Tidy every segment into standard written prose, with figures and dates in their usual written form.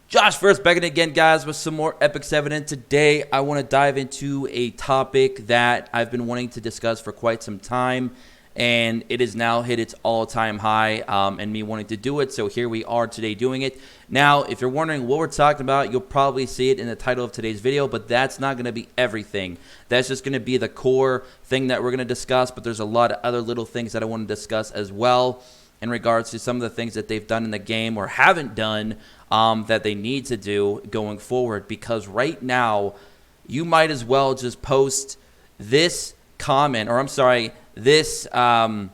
Josh first back again, guys, with some more Epic 7. And today I want to dive into a topic that I've been wanting to discuss for quite some time. And it has now hit its all-time high and me wanting to do it. So here we are today doing it. Now, if you're wondering what we're talking about, you'll probably see it in the title of today's video. But that's not going to be everything. That's just going to be the core thing that we're going to discuss. But there's a lot of other little things that I want to discuss as well in regards to some of the things that they've done in the game or haven't done that they need to do going forward. Because right now, you might as well just post this comment, or I'm sorry, this, I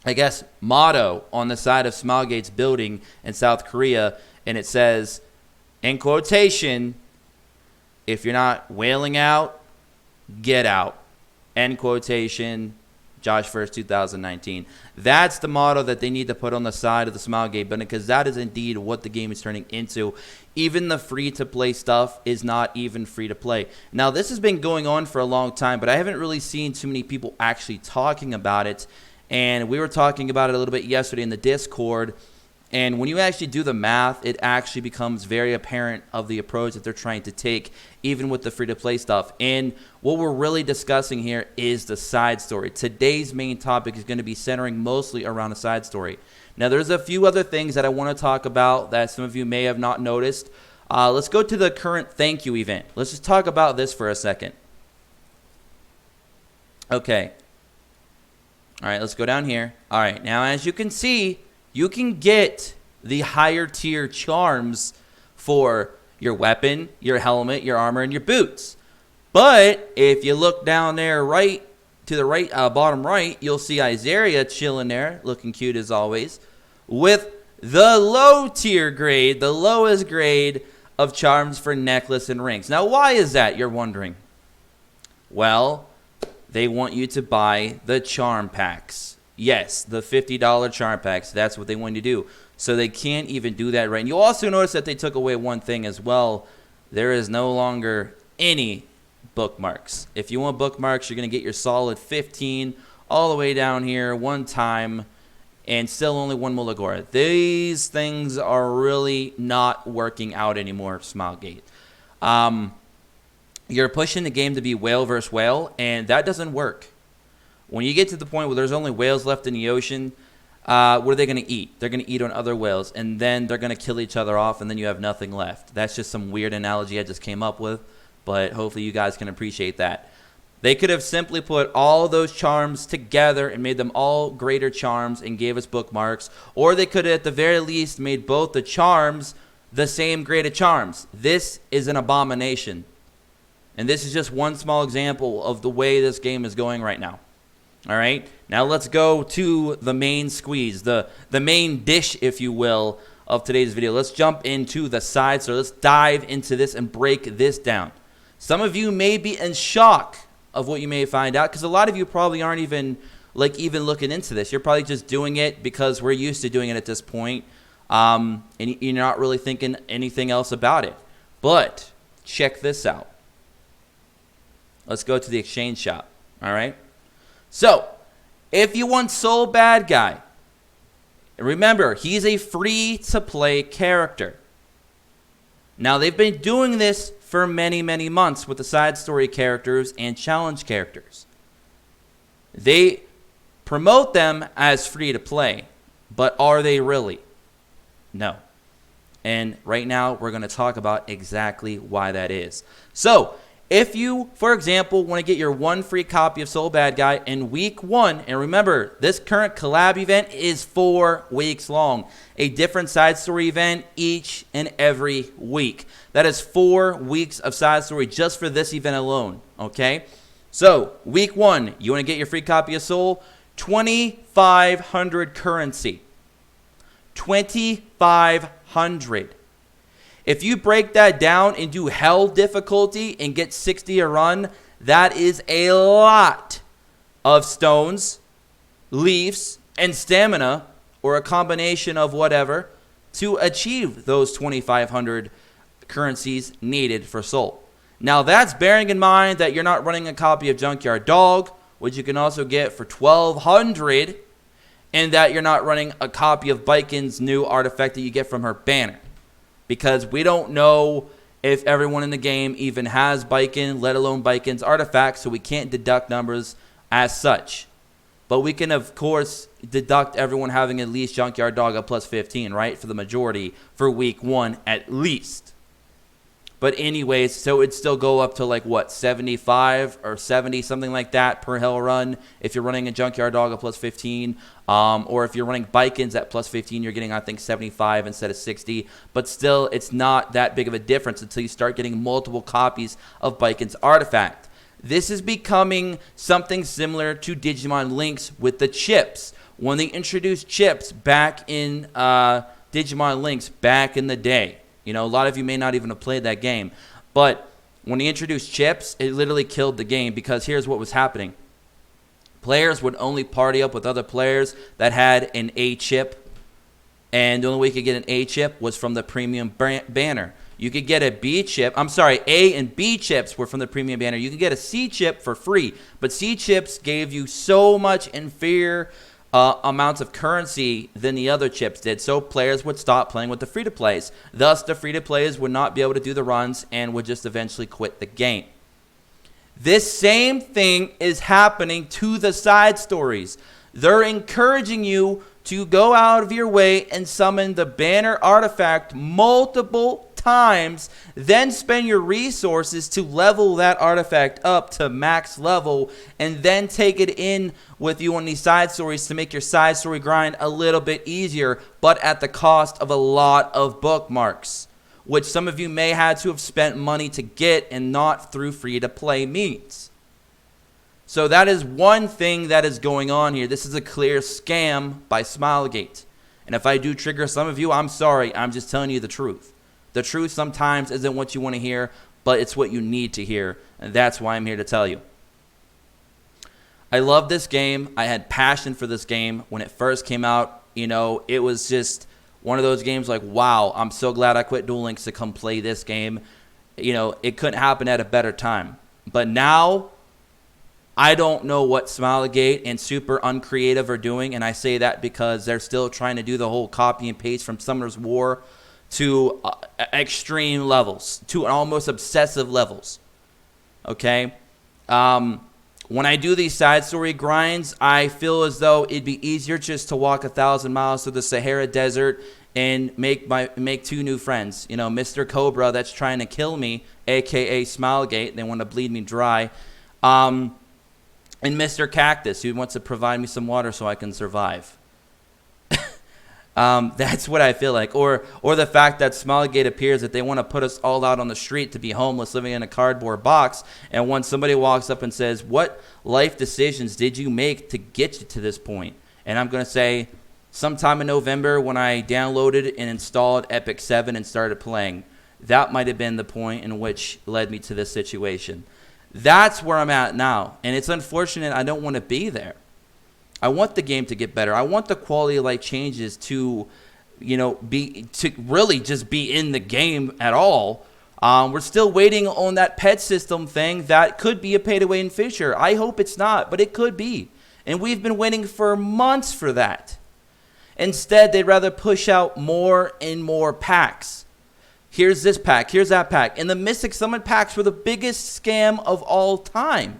guess, motto on the side of Smilegate's building in South Korea, and it says, in quotation, if you're not wailing out, get out. End quotation, Josh 1st, 2019. That's the motto that they need to put on the side of the Smilegate building, because that is indeed what the game is turning into. Even the free-to-play stuff is not even free-to-play. Now, this has been going on for a long time, but I haven't really seen too many people actually talking about it. And we were talking about it a little bit yesterday in the Discord. And when you actually do the math, it actually becomes very apparent of the approach that they're trying to take, even with the free-to-play stuff. And what we're really discussing here is the side story. Today's main topic is going to be centering mostly around a side story. Now, there's a few other things that I want to talk about that some of you may have not noticed. Let's go to the current thank you event. Let's just talk about this for a second. Okay. All right, let's go down here. All right, now as you can see, you can get the higher tier charms for your weapon, your helmet, your armor, and your boots. But if you look down there right to the right, bottom right, you'll see Izaria chilling there, looking cute as always, with the low tier grade, the lowest grade of charms for necklace and rings. Now, why is that, you're wondering? Well, they want you to buy the charm packs. Yes, the $50 charm packs. That's what they want you to do. So they can't even do that right. And you'll also notice that they took away one thing as well. There is no longer any bookmarks. If you want bookmarks, you're going to get your solid 15 all the way down here one time, and still only one Mulligora. These things are really not working out anymore, Smilegate. You're pushing the game to be whale versus whale, and that doesn't work. When you get to the point where there's only whales left in the ocean, what are they going to eat? They're going to eat on other whales, and then they're going to kill each other off, and then you have nothing left. That's just some weird analogy I just came up with, but hopefully you guys can appreciate that. They could have simply put all those charms together and made them all greater charms and gave us bookmarks, or they could have at the very least made both the charms the same grade of charms. This is an abomination, and this is just one small example of the way this game is going right now. All right, now let's go to the main squeeze, the main dish, if you will, of today's video. Let's jump into the side, so let's dive into this and break this down. Some of you may be in shock of what you may find out, because a lot of you probably aren't even looking into this. You're probably just doing it because we're used to doing it at this point, and you're not really thinking anything else about it. But check this out. Let's go to the exchange shop, all right? So, if you want Soul Badguy, remember, he's a free-to-play character. Now, they've been doing this for many, many months with the side story characters and challenge characters. They promote them as free-to-play, but are they really? No. And right now, we're going to talk about exactly why that is. So, if you, for example, want to get your one free copy of Soul Badguy in week 1, and remember, this current collab event is 4 weeks long. A different side story event each and every week. That is 4 weeks of side story just for this event alone, okay? So, week 1, you want to get your free copy of Soul? 2,500 currency. 2,500. If you break that down and do hell difficulty and get 60 a run, that is a lot of stones, leaves, and stamina, or a combination of whatever, to achieve those 2,500 currencies needed for Soul. Now, that's bearing in mind that you're not running a copy of Junkyard Dog, which you can also get for 1,200, and that you're not running a copy of Biken's new artifact that you get from her banner. because we don't know if everyone in the game even has Baiken, let alone Baiken's artifacts, so we can't deduct numbers as such. But we can, of course, deduct everyone having at least Junkyard Dog at plus 15, right, for the majority for week 1 at least. But anyways, so it'd still go up to like, what, 75 or 70, something like that per hell run if you're running a Junkyard Dog at plus 15. Or if you're running Bikens at plus 15, you're getting, I think, 75 instead of 60. But still, it's not that big of a difference until you start getting multiple copies of Biken's artifact. This is becoming something similar to Digimon Links with the chips. When they introduced chips back in Digimon Links back in the day. You know, a lot of you may not even have played that game. But when they introduced chips, it literally killed the game because here's what was happening. Players would only party up with other players that had an A chip. And the only way you could get an A chip was from the premium banner. You could get a B chip. I'm sorry, A and B chips were from the premium banner. You could get a C chip for free. But C chips gave you so much inferior amounts of currency than the other chips did, so players would stop playing with the free-to-plays. Thus, the free-to-plays would not be able to do the runs and would just eventually quit the game. This same thing is happening to the side stories. They're encouraging you to go out of your way and summon the banner artifact multiple times, then spend your resources to level that artifact up to max level, and then take it in with you on these side stories to make your side story grind a little bit easier, but at the cost of a lot of bookmarks, which some of you may have to have spent money to get and not through free-to-play means. So that is one thing that is going on here. This is a clear scam by Smilegate. And if I do trigger some of you, I'm sorry. I'm just telling you the truth. The truth sometimes isn't what you want to hear, but it's what you need to hear. And that's why I'm here to tell you. I love this game. I had passion for this game when it first came out. You know, it was just one of those games like, wow, I'm so glad I quit Duel Links to come play this game. You know, it couldn't happen at a better time. But now, I don't know what Smilegate and Super Uncreative are doing, and I say that because they're still trying to do the whole copy and paste from Summoner's War to extreme levels, to almost obsessive levels. Okay? When I do these side story grinds, I feel as though it'd be easier just to walk 1,000 miles through the Sahara Desert and make 2 new friends. You know, Mr. Cobra that's trying to kill me, a.k.a. Smilegate. They want to bleed me dry. And Mr. Cactus, who wants to provide me some water so I can survive. That's what I feel like. Or the fact that Smilegate appears that they want to put us all out on the street to be homeless, living in a cardboard box. And when somebody walks up and says, what life decisions did you make to get you to this point? And I'm going to say, sometime in November when I downloaded and installed Epic 7 and started playing. That might have been the point in which led me to this situation. That's where I'm at now. And it's unfortunate I don't want to be there. I want the game to get better. I want the quality of life changes to, you know, to really just be in the game at all. We're still waiting on that pet system thing that could be a pay-to-win feature. I hope it's not, but it could be. And we've been waiting for months for that. Instead, they'd rather push out more and more packs. Here's this pack. Here's that pack. And the Mystic Summon packs were the biggest scam of all time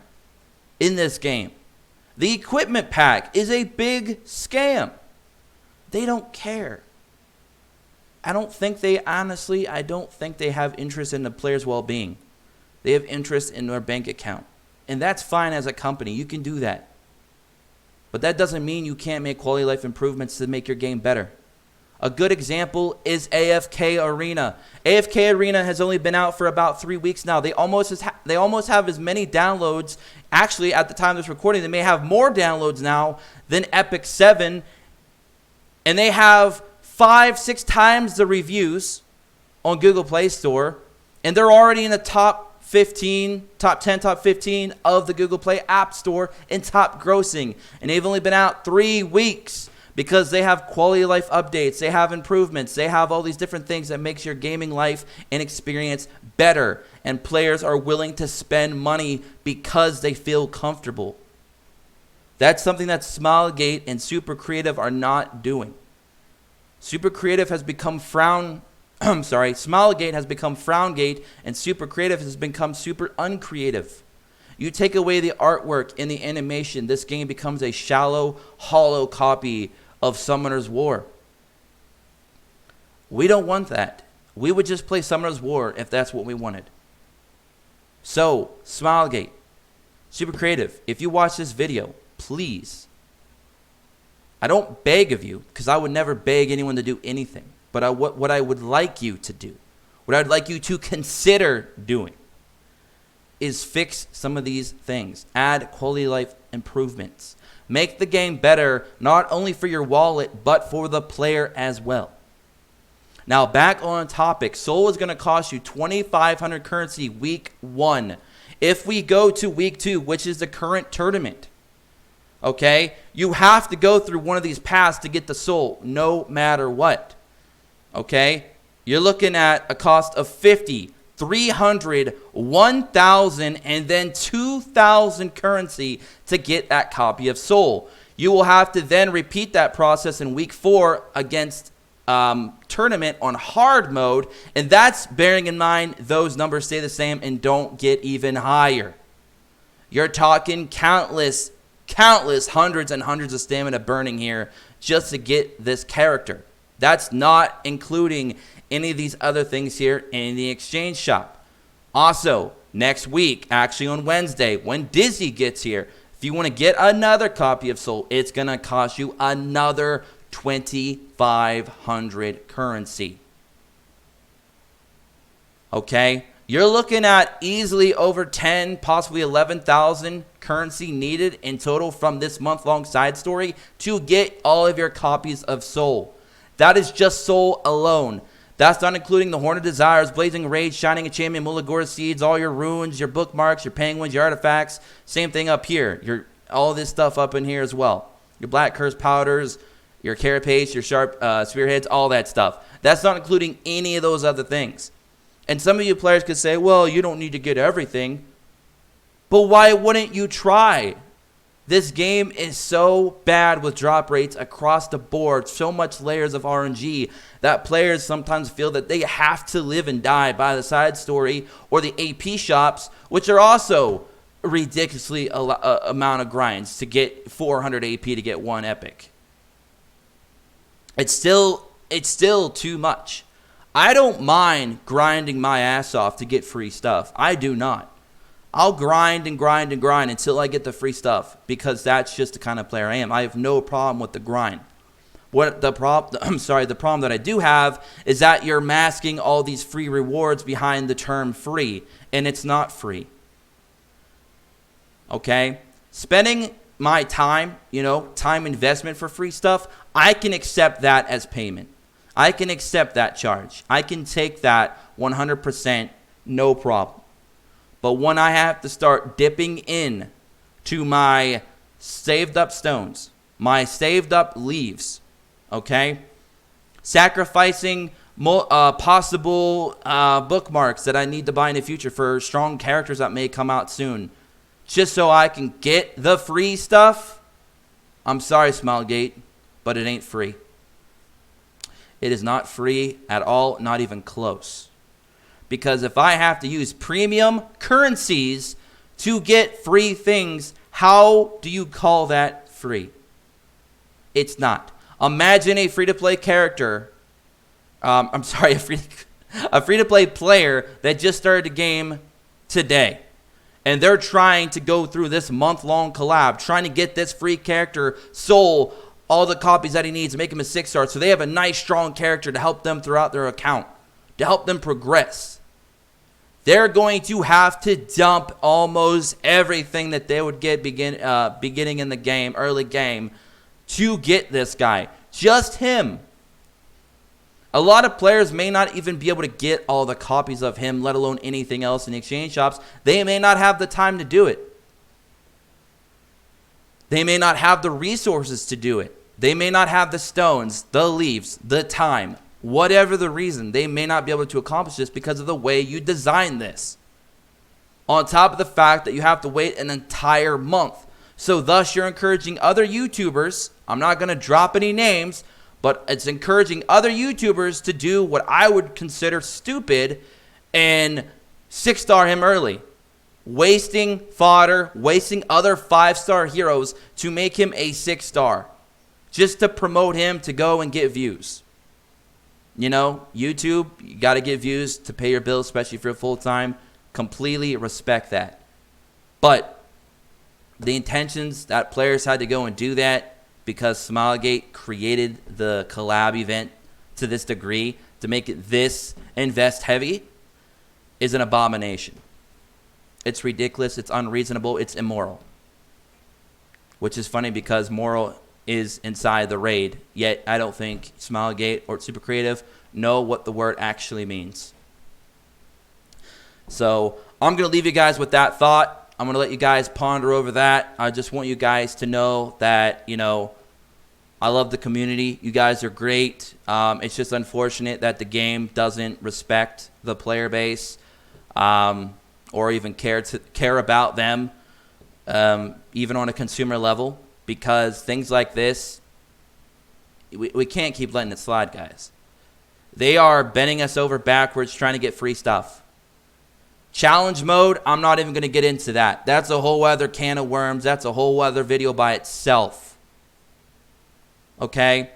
in this game. The equipment pack is a big scam. They don't care. I don't think they have interest in the player's well-being. They have interest in their bank account. And that's fine as a company. You can do that. But that doesn't mean you can't make quality life improvements to make your game better. A good example is AFK Arena. AFK Arena has only been out for about 3 weeks now. They almost have as many downloads. Actually, at the time of this recording, they may have more downloads now than Epic 7. And they have 5-6 times the reviews on Google Play Store. And they're already in the top 10, top 15 of the Google Play App Store in top grossing. And they've only been out 3 weeks. Because they have quality of life updates, they have improvements, they have all these different things that makes your gaming life and experience better. And players are willing to spend money because they feel comfortable. That's something that Smilegate and Super Creative are not doing. Super Creative has become frowned I'm sorry, Smilegate has become Frowngate, and super creative has become super uncreative. You take away the artwork and the animation, this game becomes a shallow, hollow copy of Summoner's War. We don't want that. We would just play Summoner's War if that's what we wanted. So, Smilegate, super creative, if you watch this video, please, I don't beg of you, because I would never beg anyone to do anything, but what I would like you to do, what I'd like you to consider doing, is fix some of these things. Add quality of life improvements. Make the game better, not only for your wallet, but for the player as well. Now, back on topic, Soul is going to cost you 2,500 currency week 1. If we go to week 2, which is the current tournament, okay, you have to go through one of these paths to get the Soul, no matter what. Okay, you're looking at a cost of 50, 300, 1,000, and then 2,000 currency to get that copy of Soul. You will have to then repeat that process in week 4 against tournament on hard mode, and that's bearing in mind those numbers stay the same and don't get even higher. You're talking countless hundreds and hundreds of stamina burning here just to get this character. That's not including any of these other things here in the exchange shop. Also, next week, actually on Wednesday, when Dizzy gets here, if you want to get another copy of Soul, it's going to cost you another 2,500 currency. Okay, you're looking at easily over 10, possibly 11,000 currency needed in total from this month-long side story to get all of your copies of Soul. That is just Soul alone. That's not including the Horn of Desires, Blazing Rage, Shining Enchantment, Mulagora Seeds, all your runes, your bookmarks, your penguins, your artifacts. Same thing up here. All this stuff up in here as well. Your Black Curse powders, your carapace, your sharp spearheads, all that stuff. That's not including any of those other things. And some of you players could say, well, you don't need to get everything. But why wouldn't you try? This game is so bad with drop rates across the board, so much layers of RNG, that players sometimes feel that they have to live and die by the side story or the AP shops, which are also ridiculously amount of grinds to get 400 AP to get one epic. It's still too much. I don't mind grinding my ass off to get free stuff. I do not. I'll grind and grind and grind until I get the free stuff because that's just the kind of player I am. I have no problem with the grind. The problem that I do have is that you're masking all these free rewards behind the term free, and it's not free. Okay? Spending my time, time investment for free stuff, I can accept that as payment. I can accept that charge. I can take that 100%, no problem. But when I have to start dipping in to my saved up stones, my saved up leaves, okay, sacrificing possible bookmarks that I need to buy in the future for strong characters that may come out soon, just so I can get the free stuff, I'm sorry, Smilegate, but it ain't free. It is not free at all, not even close. Because if I have to use premium currencies to get free things, how do you call that free? It's not. Imagine a free-to-play character. A free-to-play player that just started the game today. And they're trying to go through this month-long collab, trying to get this free character Soul all the copies that he needs to make him a 6-star, so they have a nice, strong character to help them throughout their account, to help them progress. They're going to have to dump almost everything that they would get beginning in the game, early game, to get this guy. Just him. A lot of players may not even be able to get all the copies of him, let alone anything else in the exchange shops. They may not have the time to do it. They may not have the resources to do it. They may not have the stones, the leaves, the time. Whatever the reason, they may not be able to accomplish this because of the way you design this. On top of the fact that you have to wait an entire month. So thus you're encouraging other YouTubers, I'm not going to drop any names, but it's encouraging other YouTubers to do what I would consider stupid and 6-star him early. Wasting fodder, wasting other 5-star heroes to make him a 6-star. Just to promote him to go and get views. You know, YouTube, you got to get views to pay your bills, especially if you're full-time. Completely respect that. But the intentions that players had to go and do that because Smilegate created the collab event to this degree to make it this invest heavy is an abomination. It's ridiculous. It's unreasonable. It's immoral. Which is funny because moral is inside the raid. Yet I don't think Smilegate or Super Creative know what the word actually means. So I'm going to leave you guys with that thought. I'm going to let you guys ponder over that. I just want you guys to know that, you know, I love the community. You guys are great. It's just unfortunate that the game doesn't respect the player base. Or even care about them, even on a consumer level, because things like this, we can't keep letting it slide, guys. They are bending us over backwards trying to get free stuff. Challenge mode, I'm not even going to get into that. That's a whole other can of worms. That's a whole other video by itself. Okay?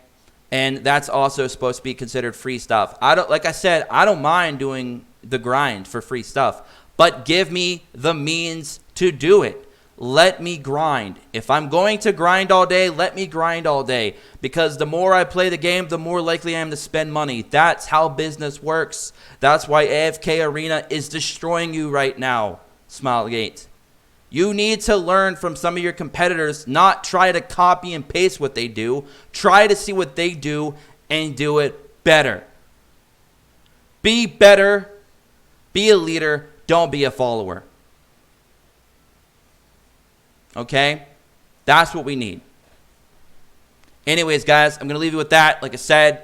And that's also supposed to be considered free stuff. Like I said, I don't mind doing the grind for free stuff. But give me the means to do it. Let me grind. If I'm going to grind all day, let me grind all day. Because the more I play the game, the more likely I am to spend money. That's how business works. That's why AFK Arena is destroying you right now, Smilegate. You need to learn from some of your competitors, not try to copy and paste what they do. Try to see what they do and do it better. Be better. Be a leader. Don't be a follower. Okay? That's what we need. Anyways, guys, I'm going to leave you with that. Like I said,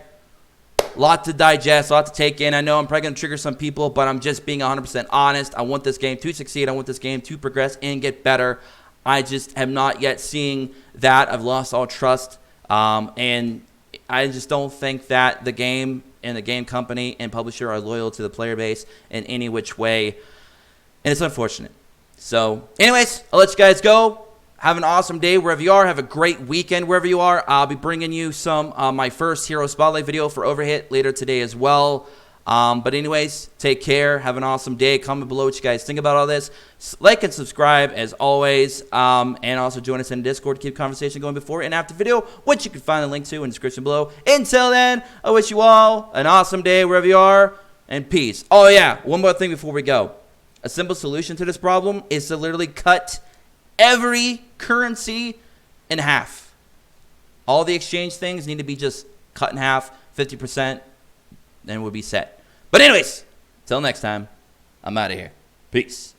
a lot to digest, a lot to take in. I know I'm probably going to trigger some people, but I'm just being 100% honest. I want this game to succeed. I want this game to progress and get better. I just am not yet seeing that. I've lost all trust. And I just don't think that the game and the game company and publisher are loyal to the player base in any which way. And it's unfortunate. So, anyways, I'll let you guys go. Have an awesome day wherever you are. Have a great weekend wherever you are. I'll be bringing you some my first Hero Spotlight video for Overhit later today as well. But anyways, take care. Have an awesome day. Comment below what you guys think about all this. Like and subscribe as always. And also join us in Discord to keep the conversation going before and after video, which you can find the link to in the description below. Until then, I wish you all an awesome day wherever you are. And peace. Oh yeah, one more thing before we go. A simple solution to this problem is to literally cut every currency in half. All the exchange things need to be just cut in half, 50%, then we'll be set. But anyways, till next time, I'm out of here. Peace.